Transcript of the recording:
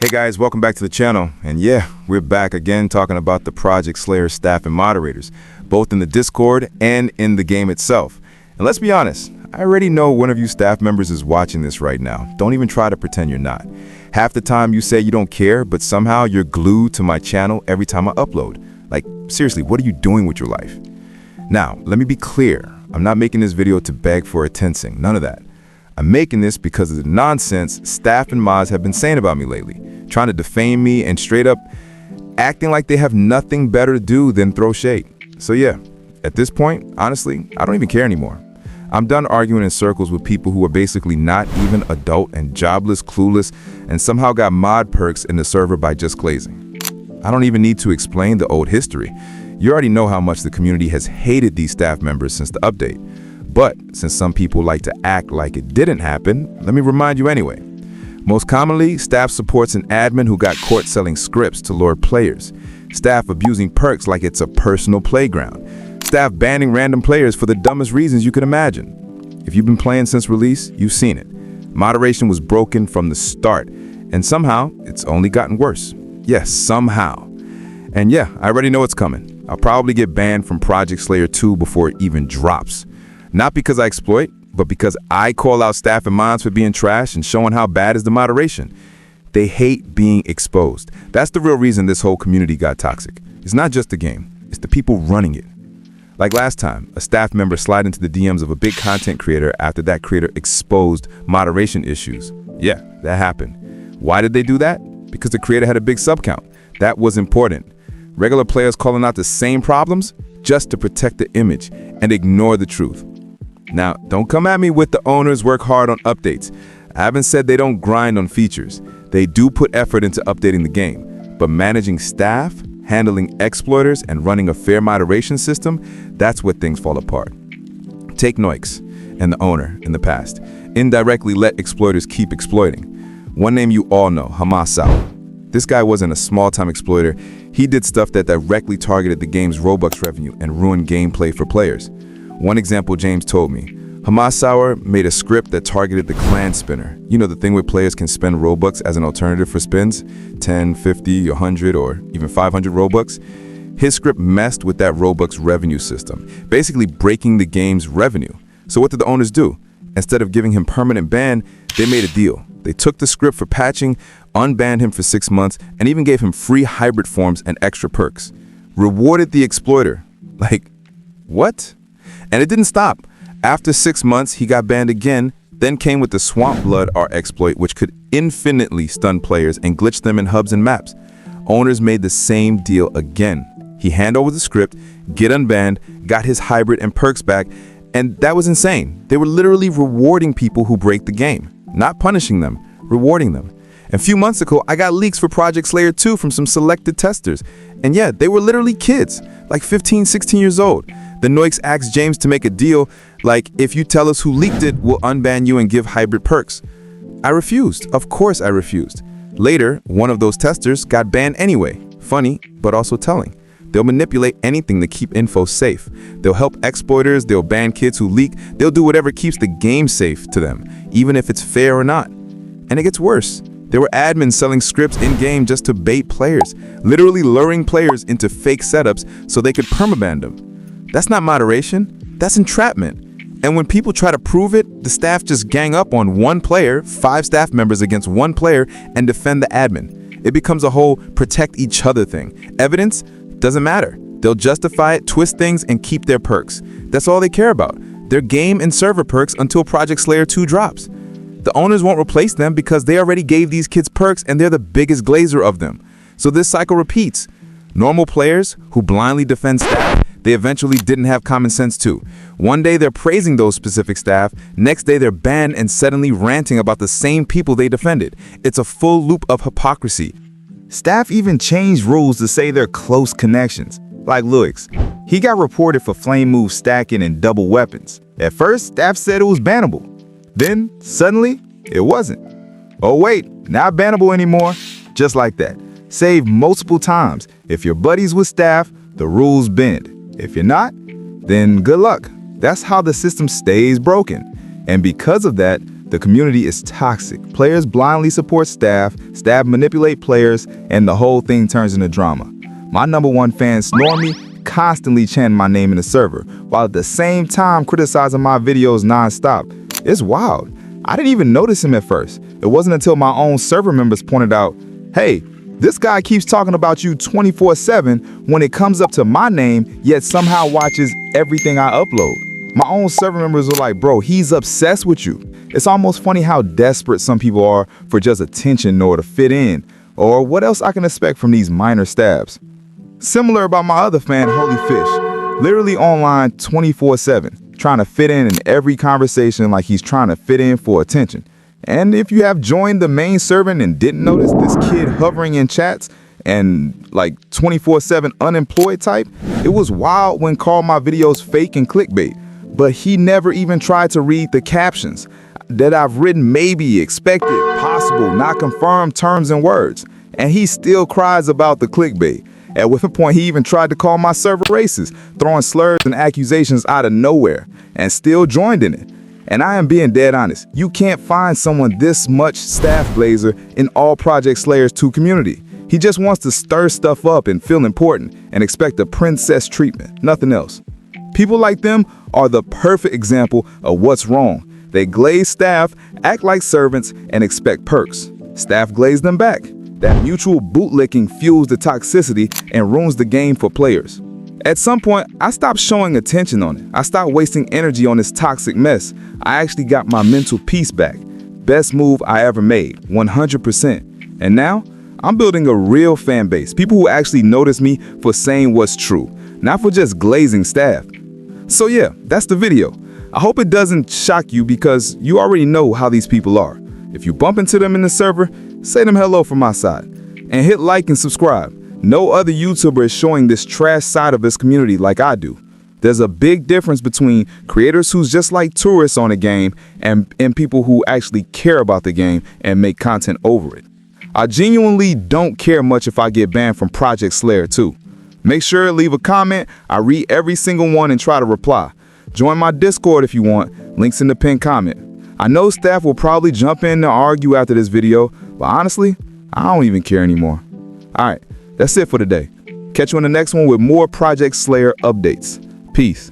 Hey guys, welcome back to the channel. And yeah, we're back again talking about the Project Slayer staff and moderators, both in the Discord and in the game itself. And let's be honest, I already know one of you staff members is watching this right now. Don't even try to pretend you're not. Half the time you say you don't care, but somehow you're glued to my channel every time I upload. Like, seriously, what are you doing with your life? Now, let me be clear. I'm not making this video to beg for attention, none of that. I'm making this because of the nonsense staff and mods have been saying about me lately, trying to defame me and straight up acting like they have nothing better to do than throw shade. So yeah, at this point, honestly, I don't even care anymore. I'm done arguing in circles with people who are basically not even adult and jobless, clueless, and somehow got mod perks in the server by just glazing. I don't even need to explain the old history. You already know how much the community has hated these staff members since the update. But since some people like to act like it didn't happen, let me remind you anyway. Most commonly, staff supports an admin who got caught selling scripts to lure players. Staff abusing perks like it's a personal playground. Staff banning random players for the dumbest reasons you can imagine. If you've been playing since release, you've seen it. Moderation was broken from the start, and somehow it's only gotten worse. Yes, somehow. And yeah, I already know it's coming. I'll probably get banned from Project Slayer 2 before it even drops. Not because I exploit, but because I call out staff and mods for being trash and showing how bad is the moderation. They hate being exposed. That's the real reason this whole community got toxic. It's not just the game, it's the people running it. Like last time, a staff member slid into the DMs of a big content creator after that creator exposed moderation issues. Yeah, that happened. Why did they do that? Because the creator had a big sub count. That was important. Regular players calling out the same problems just to protect the image and ignore the truth. Now, don't come at me with the owners work hard on updates. I haven't said they don't grind on features. They do put effort into updating the game. But managing staff, handling exploiters, and running a fair moderation system, that's where things fall apart. Take Noix and the owner in the past. Indirectly let exploiters keep exploiting. One name you all know, Hypocrisy. This guy wasn't a small-time exploiter. He did stuff that directly targeted the game's Robux revenue and ruined gameplay for players. One example James told me, Hypocrisy made a script that targeted the clan spinner. You know, the thing where players can spend Robux as an alternative for spins, 10, 50, 100, or even 500 Robux. His script messed with that Robux revenue system, basically breaking the game's revenue. So what did the owners do? Instead of giving him permanent ban, they made a deal. They took the script for patching, unbanned him for 6 months, and even gave him free hybrid forms and extra perks. Rewarded the exploiter. Like, what? And it didn't stop. After 6 months, he got banned again, then came with the Swamp Blood R exploit, which could infinitely stun players and glitch them in hubs and maps. Owners made the same deal again. He handed over the script, get unbanned, got his hybrid and perks back, and that was insane. They were literally rewarding people who break the game. Not punishing them, rewarding them. A few months ago, I got leaks for Project Slayer 2 from some selected testers. And yeah, they were literally kids, like 15, 16 years old. The Noix asked James to make a deal, like, if you tell us who leaked it, we'll unban you and give hybrid perks. I refused. Of course I refused. Later, one of those testers got banned anyway. Funny, but also telling. They'll manipulate anything to keep info safe. They'll help exploiters, they'll ban kids who leak, they'll do whatever keeps the game safe to them, even if it's fair or not. And it gets worse. There were admins selling scripts in-game just to bait players, literally luring players into fake setups so they could permaban them. That's not moderation, that's entrapment. And when people try to prove it, the staff just gang up on one player, 5 staff members against one player, and defend the admin. It becomes a whole protect each other thing. Evidence doesn't matter. They'll justify it, twist things, and keep their perks. That's all they care about. Their game and server perks until Project Slayer 2 drops. The owners won't replace them because they already gave these kids perks and they're the biggest glazer of them. So this cycle repeats. Normal players who blindly defend staff, they eventually didn't have common sense too. One day they're praising those specific staff, next day they're banned and suddenly ranting about the same people they defended. It's a full loop of hypocrisy. Staff even changed rules to say they're close connections. Like Luix, he got reported for flame move stacking and double weapons. At first, staff said it was bannable. Then, suddenly, it wasn't. Oh wait, not bannable anymore. Just like that. Saved multiple times. If you're buddies with staff, the rules bend. If you're not, then good luck. That's how the system stays broken. And because of that, The community is toxic. Players blindly support staff manipulate players, and the whole thing turns into drama. My #1 fan, Stormy, constantly chanting my name in the server, while at the same time criticizing my videos non-stop. It's wild. I didn't even notice him at first. It wasn't until my own server members pointed out, hey, this guy keeps talking about you 24/7 when it comes up to my name, yet somehow watches everything I upload. My own server members were like, bro, he's obsessed with you. It's almost funny how desperate some people are for just attention or to fit in, or what else I can expect from these minor stabs. Similar about my other fan, Holy Fish, literally online 24/7, trying to fit in every conversation like he's trying to fit in for attention. And if you have joined the main server and didn't notice this kid hovering in chats and like 24/7 unemployed type, it was wild when called my videos fake and clickbait, but he never even tried to read the captions that I've written: maybe, expected, possible, not confirmed terms and words. And he still cries about the clickbait. At one point, he even tried to call my server racist, throwing slurs and accusations out of nowhere, and still joined in it. And I am being dead honest, you can't find someone this much staff blazer in all Project Slayers 2 community. He just wants to stir stuff up and feel important and expect a princess treatment, nothing else. People like them are the perfect example of what's wrong. They glaze staff, act like servants, and expect perks. Staff glaze them back. That mutual bootlicking fuels the toxicity and ruins the game for players. At some point, I stopped showing attention on it. I stopped wasting energy on this toxic mess. I actually got my mental peace back. Best move I ever made, 100%. And now, I'm building a real fan base. People who actually notice me for saying what's true, not for just glazing staff. So yeah, that's the video. I hope it doesn't shock you because you already know how these people are. If you bump into them in the server, say them hello from my side. And hit like and subscribe. No other YouTuber is showing this trash side of his community like I do. There's a big difference between creators who's just like tourists on a game and people who actually care about the game and make content over it. I genuinely don't care much if I get banned from Project Slayer 2. Make sure to leave a comment. I read every single one and try to reply. Join my Discord if you want. Links in the pinned comment. I know staff will probably jump in and argue after this video, but honestly, I don't even care anymore. Alright, that's it for today. Catch you on the next one with more Project Slayer updates. Peace.